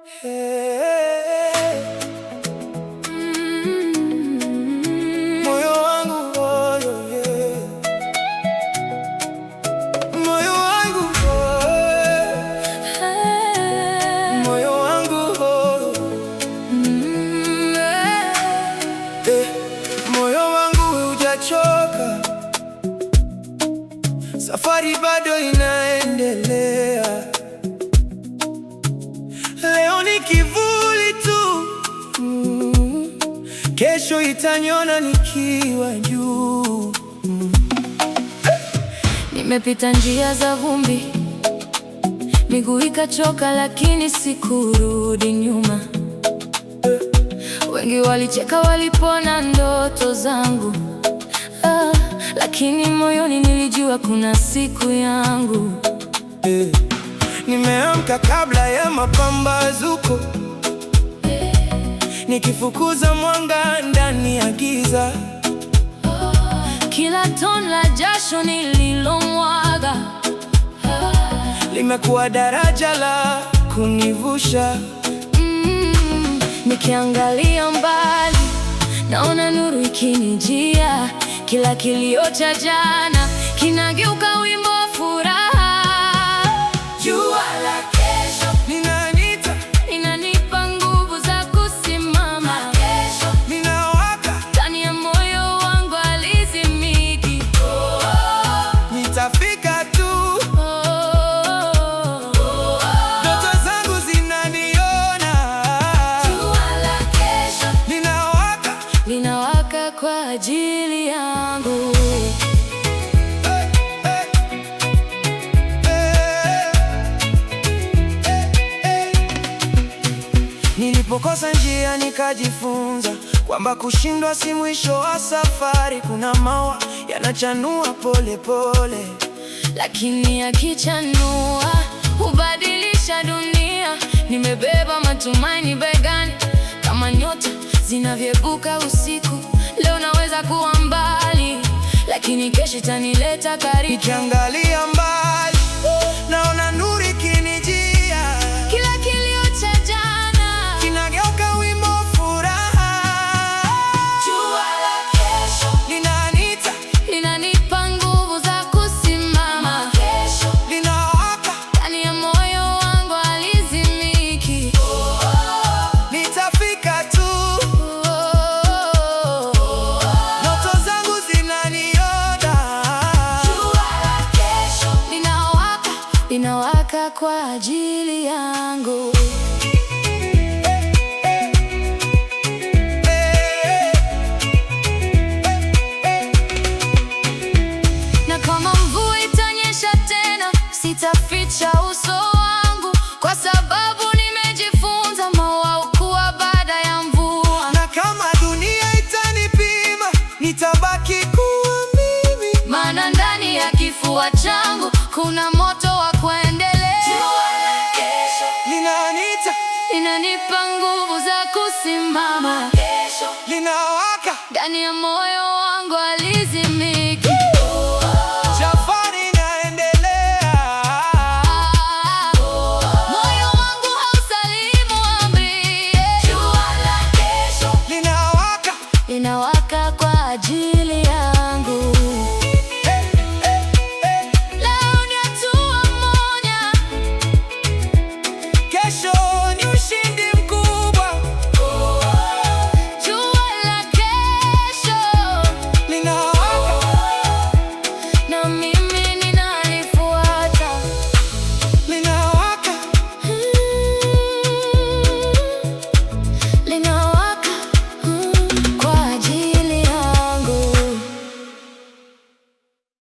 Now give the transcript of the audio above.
Hey. Moyo wangu oh, yeah. Moyo wangu oh, yeah. Moyo wangu oh. Moyo wangu hujachoka, safari bado inaendelea. Leo ni kivuli tu, kesho itaniona nikiwa juu. Nimepita njia za vumbi, miguu ikachoka, lakini sikurudi nyuma. Wengi walicheka walipona ndoto zangu, lakini moyoni nilijua kuna siku yangu. Nimeamka kabla ya mapambazuko, nikifukuza mwanga ndani ya giza. Kila tone la jasho nililomwaga limekuwa daraja la kunivusha. Nikiangalia mbali naona nuru ikinijia, kila kilio cha jana kinageuka wimbo wa furaha. Jua la kesho linaniita, linanipa nguvu za kusimama. Kesho linawaka ndani ya moyo wangu halizimiki. Nitafika tu, ndoto zangu zinaniona. Jua la kesho linawaka, linawaka kwa ajili yangu. Nilipokosa njia nikajifunza kwamba kushindwa si mwisho wa safari. Kuna maua yanachanua pole pole, lakini yakichanua hubadilisha dunia. Nimebeba matumaini begani kama nyota zinavyoibuka usiku. Leo naweza kuwa mbali, lakini kesho itanileta karibu. Nikiangalia mbali naona nuru ikinijia, kila kilio cha jana kinageuka wimbo wa furaha. Jua la kesho linaniita, linanipa nguvu za kusimama. Kesho linawaka ndani ya moyo wangu halizimiki. Nitafika tu, ndoto zangu zinaniona. Jua la kesho linawaka, linawaka kwa ajili yangu. Na kama mvua itanyesha tena, sitaficha uso wangu, kwa sababu nimejifunza maua hukua baada ya mvua. Na kama dunia itanipima, nitabaki kuwa mimi, maana ndani ya kifua changu kuna moto wa kuendelea. Jua la kesho linaniita, linanipa nguvu za kusimama. linawaka ndani ya moyo